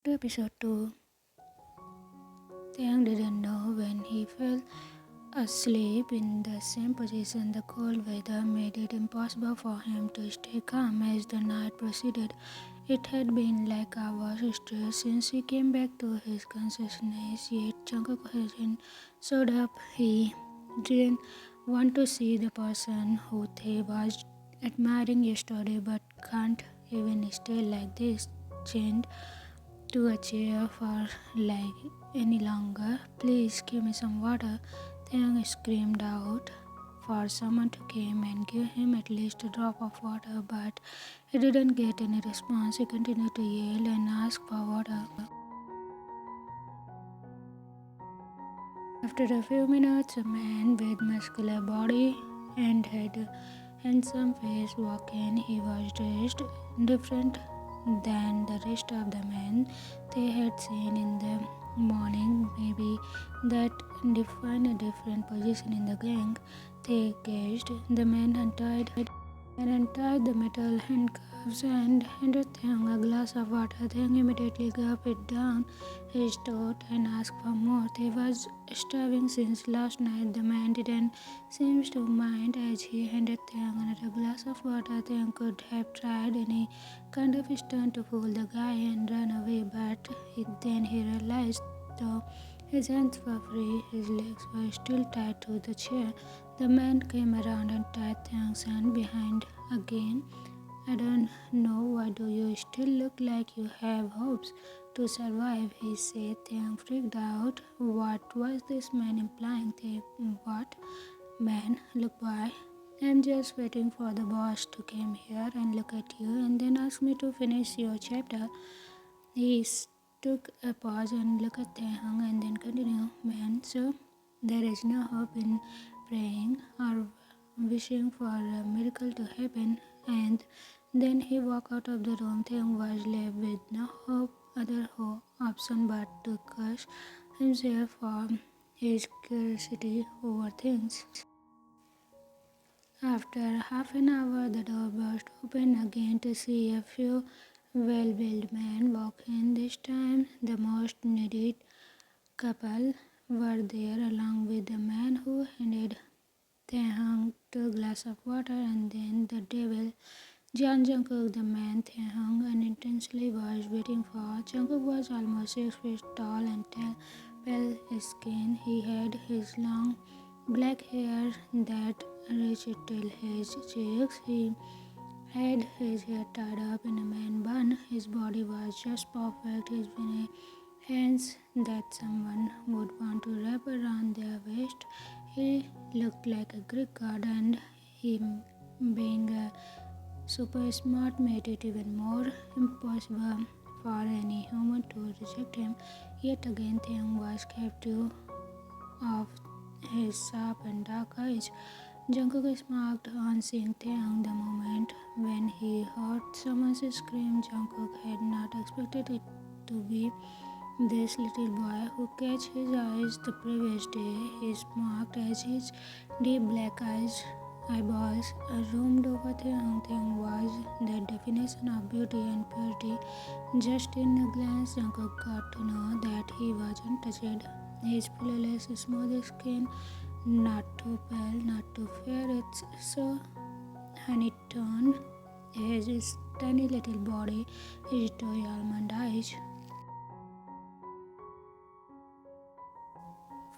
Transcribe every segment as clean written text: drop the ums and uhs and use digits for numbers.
To episode 2, Taehyung didn't know when he fell asleep in the same position. The cold weather made it impossible for him to stay calm as the night proceeded. It had been like hours straight since he came back to his consciousness, yet Jungkook hadn't showed up. He didn't want to see the person who he was admiring yesterday but can't even stay like this, chained to a chair for like any longer. Please give me some water. Taehyung screamed out for someone to come and give him at least a drop of water, but he didn't get any response. He continued to yell and ask for water. After a few minutes, a man with muscular body and had a handsome face walked in. He was dressed different than the rest of the men they had seen in the morning. Maybe that defined a different position in the gang. They guessed. The man untied the metal handcuffs and handed Taehyung a glass of water. Taehyung immediately gulped it down his throat and asked for more. He was starving since last night. The man didn't seem to mind as he handed Taehyung another glass of water. Taehyung could have tried any kind of stunt to fool the guy and run away, but then he realized though his hands were free, his legs were still tied to the chair. The man came around and tied Taehyung's hand behind again. I don't know, why do you still look like you have hopes to survive? He said. Taehyung freaked out. What was this man implying? What? Man, look, boy. I'm just waiting for the boss to come here and look at you and then ask me to finish your chapter. He took a pause and looked at Taehyung and then continued. Man, so there is no hope in praying or wishing for a miracle to happen. And then he walked out of the room. Taehyung was left with no other option but to curse himself for his curiosity over things. After half an hour, the door burst open again to see a few well-built men walk in. This time, the most needed couple were there, along with the man who handed Taehyung 2 glasses of water, and then the devil, Jungkook, the man Taehyung unintentionally was waiting for. Jungkook was almost 6 feet tall and pale skin. He had his long black hair that reached till his cheeks. He had his hair tied up in a man bun. His body was just perfect. His hands that someone would want to wrap around their waist. He looked like a Greek god, and him being a super smart made it even more impossible for any human to reject him. Yet again, Taehyung was captive of his sharp and dark eyes. Jungkook smiled on seeing Taehyung. The moment when he heard someone scream, Jungkook had not expected it to be this little boy who caught his eyes the previous day. He smiled as his deep black eyeballs zoomed over Taehyung. Taehyung was the definition of beauty and purity. Just in a glance, Jungkook got to know that he was untouched. His flawless, smooth skin, not too pale, not too fair, it's so honey toned. His tiny little body, his toy almond eyes,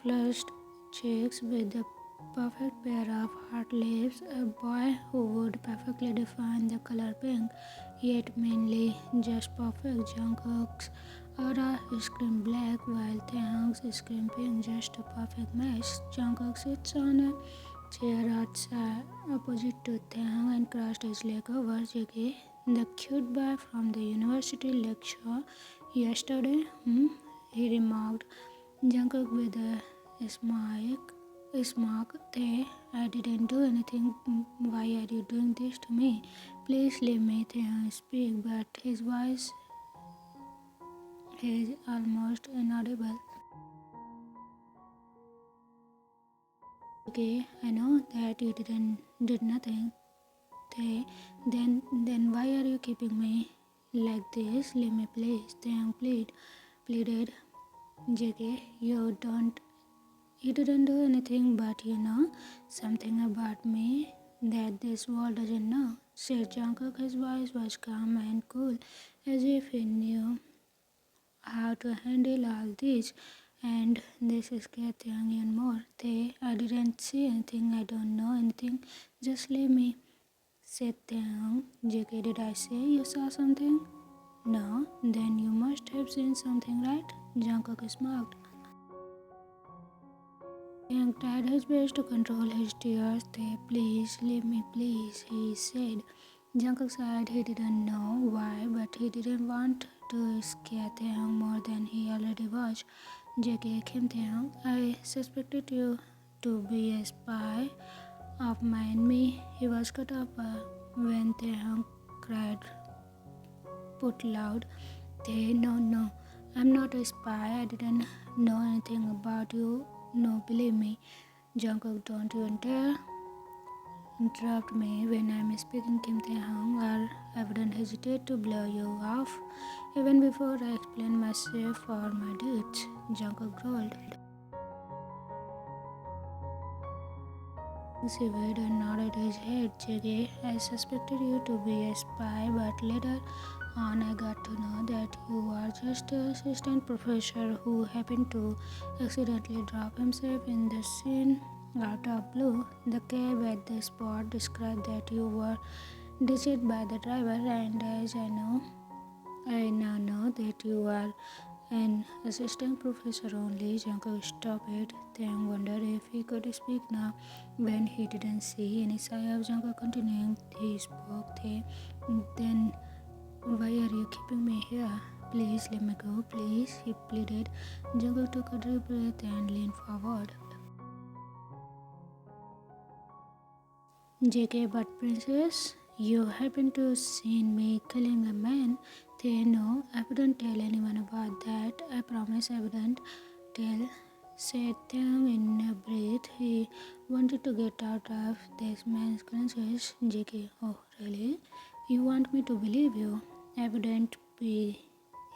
flushed cheeks with the perfect pair of hard lips, a boy who would perfectly define the color pink, yet mainly just perfect. Jungkook's aura screamed black, while Taehyung's screamed pink, just a perfect match. Jungkook sits on a chair outside opposite to Taehyung and crossed his leg over. JK, the cute boy from the university lecture yesterday, he remarked. Jungkook with a smirk. I didn't do anything. Why are you doing this to me? Please leave me. Taehyung speak, but his voice is almost inaudible. Okay, I know that you did nothing. Then why are you keeping me like this. Leave me please. Taehyung pleaded. JK, you didn't do anything, but you know something about me that this world doesn't know, said Jungkook. His voice was calm and cool, as if he knew how to handle all this. And this scared Taehyung even more. I didn't see anything, I don't know anything, just leave me, said Taehyung. JK, did I say you saw something? No, then you must have seen something, right? Jungkook smiled. Taehyung tried his best to control his tears. Please, leave me, please, he said. Jungkook said he didn't know why, but he didn't want to scare Taehyung more than he already was. JK, Kim Taehyung, I suspected you to be a spy of my enemy. He was cut off when Taehyung cried, put loud. No, I'm not a spy. I didn't know anything about you. No, believe me. Jungkook, don't you dare interrupt me when I'm speaking. Kim Taehyung, or I wouldn't hesitate to blow you off even before I explain myself or my deeds. Jungkook growled. Shivered and nodded his head. JK, I suspected you to be a spy, but later on I got to know that you are just an assistant professor who happened to accidentally drop himself in the scene out of blue. The cab at the spot described that you were ditched by the driver, and as I now know that you are an assistant professor only. Jungkook stopped it. Taehyung wondered if he could speak now when he didn't see any sign of Jungkook continuing. He spoke. Then why are you keeping me here? Please let me go, please, he pleaded. Jungkook took a deep breath and leaned forward. JK, but princess, you happen to seen me killing a man. No, I wouldn't tell anyone about that. I promise I wouldn't tell, said Taehyung in a breath. He wanted to get out of this man's clutches. JK, oh really? You want me to believe you? I wouldn't be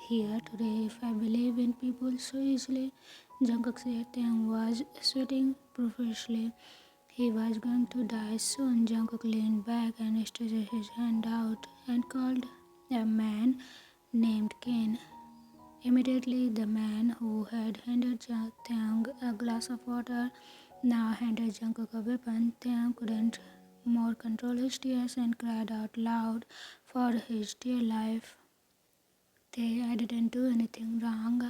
here today if I believe in people so easily. Jungkook said. Taehyung was sweating profusely. He was going to die soon. Jungkook leaned back and stretched his hand out and called a man named Ken. Immediately, the man who had handed Taehyung a glass of water now handed Jungkook a weapon. Taehyung couldn't more control his tears and cried out loud for his dear life. I didn't do anything wrong.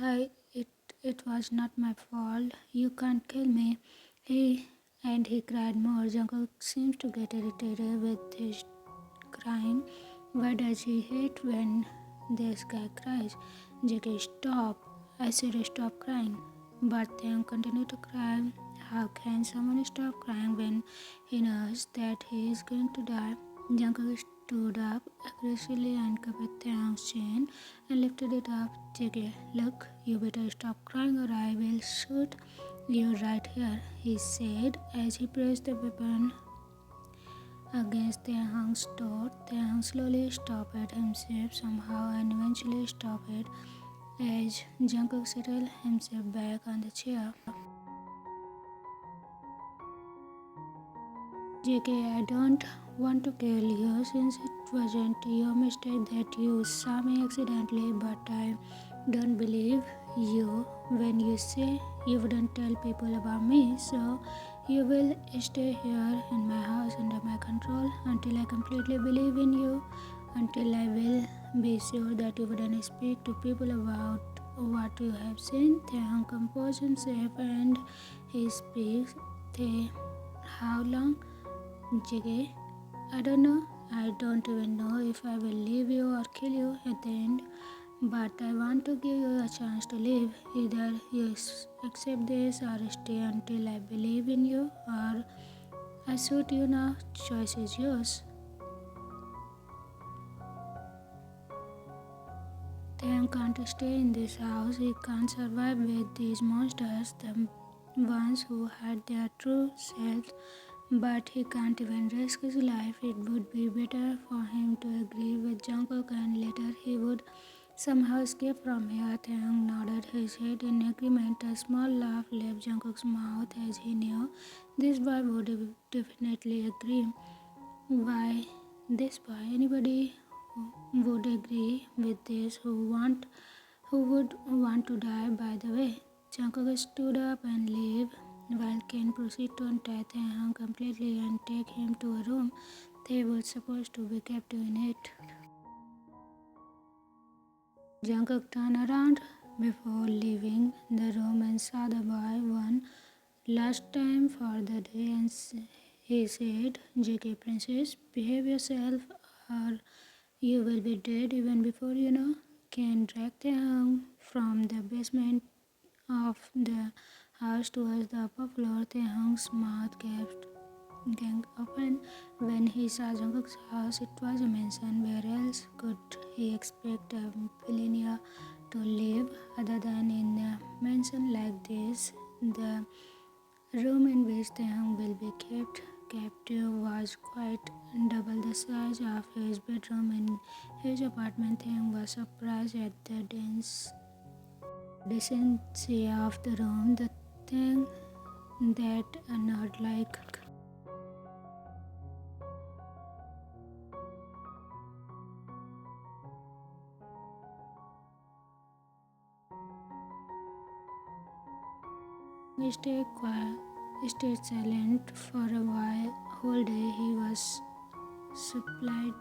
It was not my fault. You can't kill me. He cried more. Jungkook seems to get irritated with his crying. Why does he hate when this guy cries? JK, stop. I said stop crying. But Taehyung continued to cry. How can someone stop crying when he knows that he is going to die? Jungkook stood up aggressively and covered Taehyung's chin and lifted it up. JK, look, you better stop crying or I will shoot you right here, he said as he pressed the weapon against Taehyung's throat. Taehyung slowly stopped himself somehow and eventually stopped as Jungkook settled himself back on the chair. JK, I don't want to kill you since it wasn't your mistake that you saw me accidentally, but I don't believe you when you say you wouldn't tell people about me, so you will stay here in my house under my control until I completely believe in you, until I will be sure that you wouldn't speak to people about what you have seen. Taehyung composed himself and he speaks. How long? JK, I don't know. I don't even know if I will leave you or kill you at the end. But I want to give you a chance to live. Either you accept this or stay until I believe in you, or I shoot you now. Choice is yours. Taehyung can't stay in this house. He can't survive with these monsters. The ones who had their true selves but he can't even risk his life. It would be better for him to agree with Jungkook and later he would somehow escape from here. Taehyung nodded his head in agreement. A small laugh left Jungkook's mouth as he knew this boy would definitely agree. Why this boy? Anybody would agree with this who would want to die, by the way. Jungkook stood up and left while Ken proceeded to untie Taehyung completely and take him to a room they were supposed to be kept in it. Jungkook turned around before leaving the room and saw the boy one last time for the day and he said, JK Princess, behave yourself or you will be dead even before you know. Ken dragged him from the basement of the house towards the upper floor. Taehyung's mouth gaped open when he saw Jungkook's house. It was a mansion. Where else could he expect a billionaire to live other than in a mansion like this? The room in which Taehyung will be kept captive was quite double the size of his bedroom in his apartment. Taehyung was surprised at the decency of the room, the thing that a nerd like stayed quiet, stayed silent for a while. Whole day he was supplied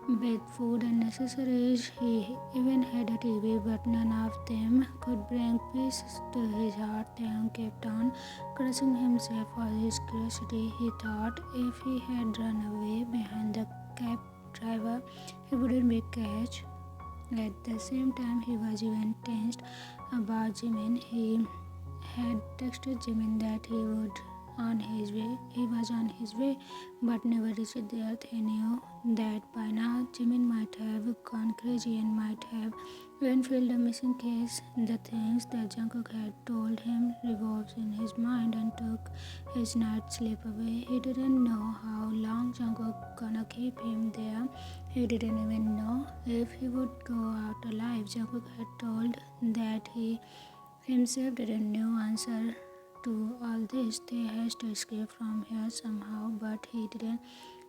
with food and necessaries. He even had a TV, but none of them could bring peace to his heart. Taehyung kept on crushing himself for his curiosity. He thought if he had run away behind the cab driver, he wouldn't be caught. At the same time, he was even tensed about Jimin. He had texted Jimin that he was on his way, but never reached the earth. He knew that by now Jimin might have gone crazy and might have even filed a missing case. The things that Jungkook had told him revolved in his mind and took his night's sleep away. He didn't know how long Jungkook gonna keep him there. He didn't even know if he would go out alive. Jungkook had told that he himself didn't know answer to all this. They had to escape from here somehow, but he didn't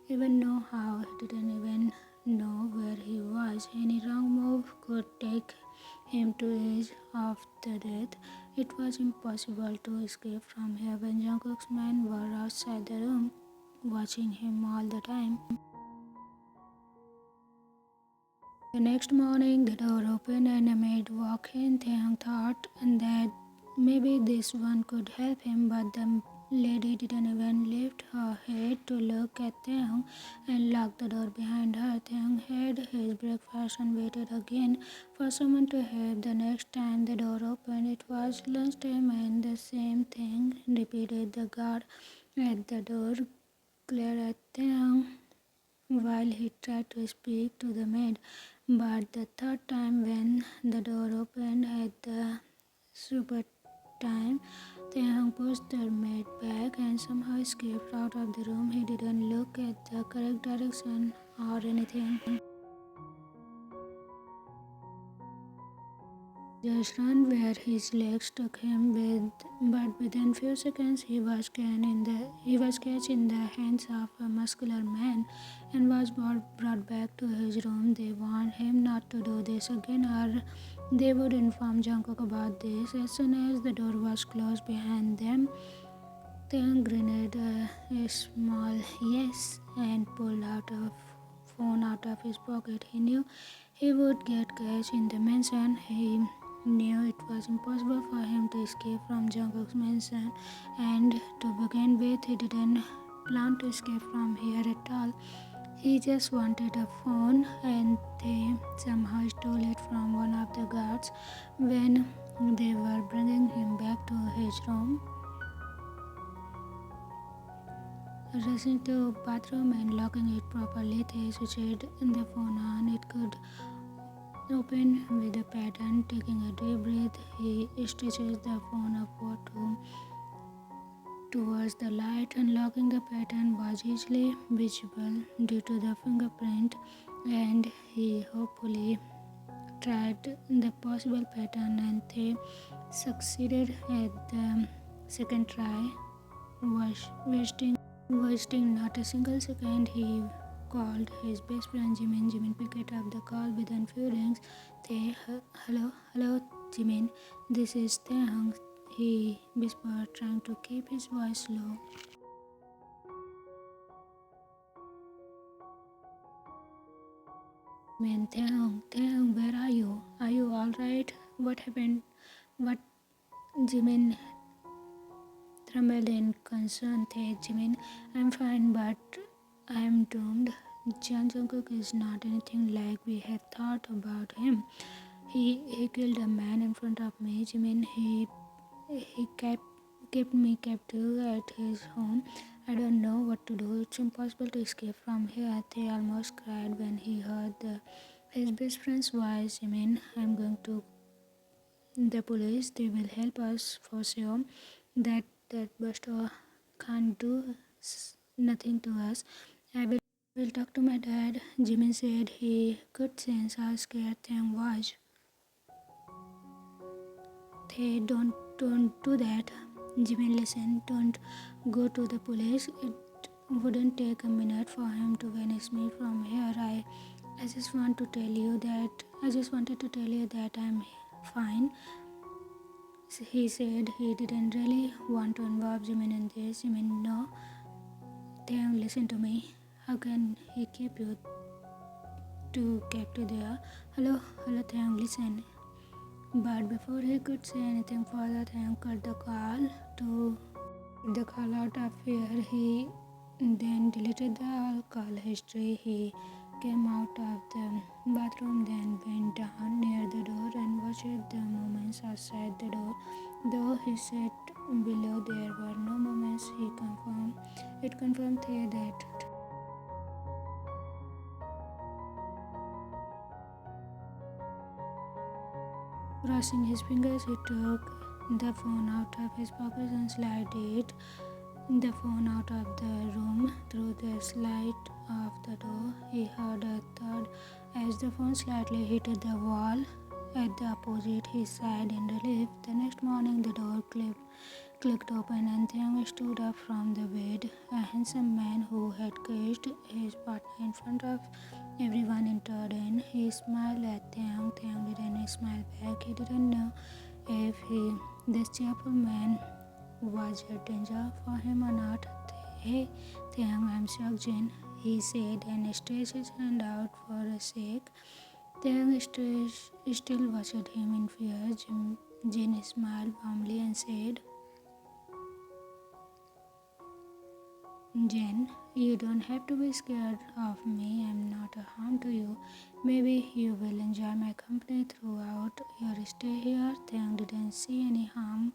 even know how. He didn't even know where he was. Any wrong move could take him to the edge of the death. It was impossible to escape from here when Jungkook's men were outside the room, watching him all the time. The next morning, the door opened and a maid walked in. Taehyung thought that maybe this one could help him, but the lady didn't even lift her head to look at Taehyung and locked the door behind her. Taehyung had his breakfast and waited again for someone to help. The next time the door opened, it was lunchtime and the same thing repeated. The guard at the door glared at Taehyung while he tried to speak to the maid, but the third time when the door opened at the super time, Taehyung pushed the maid back and somehow escaped out of the room. He didn't look at the correct direction or anything. Just ran where his legs took him but within few seconds he was catch in the hands of a muscular man and was brought back to his room. They warned him not to do this again or they would inform Jungkook about this. As soon as the door was closed behind them, Taehyung grinned a small yes and pulled out a phone out of his pocket. He knew he would get catch in the mansion. He knew it was impossible for him to escape from Jungkook's mansion, and to begin with, he didn't plan to escape from here at all. He just wanted a phone, and they somehow stole it from one of the guards when they were bringing him back to his room. Rushing to the bathroom and locking it properly, they switched the phone on. It could open with a pattern. Taking a deep breath, he stretches the phone upward to towards the light. Unlocking the pattern was easily visible due to the fingerprint, and he hopefully tried the possible pattern and they succeeded at the second try, wasting not a single second. He called his best friend Jimin. Jimin picked up the call within few rings. Hello, Jimin. This is Taehyung, he whispered, trying to keep his voice low. Man, Taehyung, where are you? Are you alright? What happened? What? Jimin trembled in concern. Jimin, I'm fine, but I'm doomed. Jungkook is not anything like we had thought about him. He killed a man in front of me. Jimin, he kept me captive at his home. I don't know what to do. It's impossible to escape from here. They almost cried when he heard his best friend's voice. Jimin, I'm going to the police. They will help us for sure. That Buster can't do nothing to us. I will talk to my dad. Jimin said he could sense how scared Thang was. Hey, don't do that. Jimin, listen, don't go to the police. It wouldn't take a minute for him to vanish me from here. I just wanted to tell you that I'm fine. He said he didn't really want to involve Jimin in this. Jimin, no. Taehyung, listen to me. How can he keep you to captive there? Hello, Taehyung, listen. But before he could say anything further, Taehyung cut the call out of fear. He then deleted the whole call history. He came out of the bathroom, then went down near the door and watched the movements outside the door. Though he sat below, there were no movements. It confirmed that crossing his fingers, he took the phone out of his pocket and slid the phone out of the room through the slit of the door. He heard a thud as the phone slightly hit the wall at the opposite. He sighed in relief. The next morning, the door clicked open and Taehyung stood up from the bed. A handsome man who had kissed his partner in front of everyone entered in. He smiled at Taehyung. Taehyung didn't smile back. He didn't know if this cheerful man was a danger for him or not. Hey, Taehyung, I'm shocked, Jin, he said and stretched his hand out for a shake. Taehyung still watched him in fear. Jin smiled warmly and said, Jen, you don't have to be scared of me. I'm not a harm to you. Maybe you will enjoy my company throughout your stay here. Taehyung didn't see any harm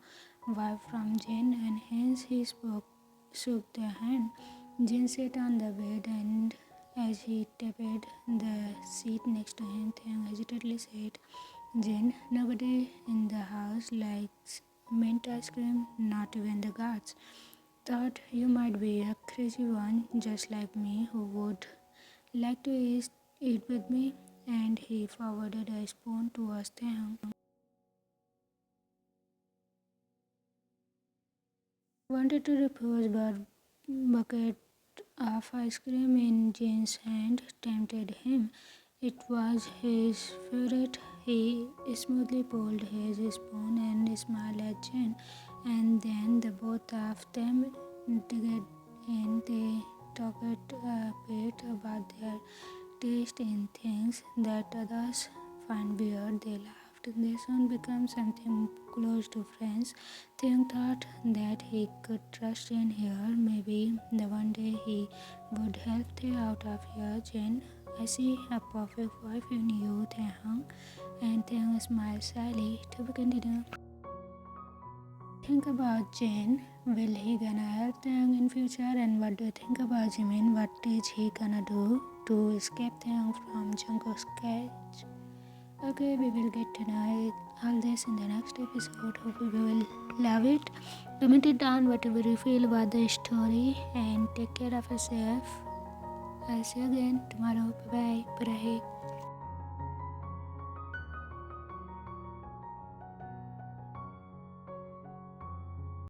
vibe from Jen, and hence he shook the hand. Jen sat on the bed, and as he tapped the seat next to him, Taehyung hesitantly said, Jen, nobody in the house likes mint ice cream, not even the guards. Thought you might be a crazy one just like me who would like to eat with me, and he forwarded a spoon towards Taehyung. Wanted to refuse, but bucket of ice cream in Jane's hand tempted him. It was his favorite. He smoothly pulled his spoon and smiled at Jane, and then the both of them digged in. They talked a bit about their taste in things that others find weird. They laughed. They soon became something close to friends. Taehyung thought that he could trust Jane here. Maybe the one day he would help Tae out of here. Jane, I see a perfect wife in you, Taehyung. And Taehyung smiled slyly. To be continued. Think about Jane. Will he gonna help Taehyung in future? And what do you think about Jimin? What is he gonna do to escape Taehyung from Jungkook's cage? Okay, we will get to know all this in the next episode. Hope you will love it. Comment it down whatever you feel about the story and take care of yourself. I'll see you again tomorrow. Bye bye.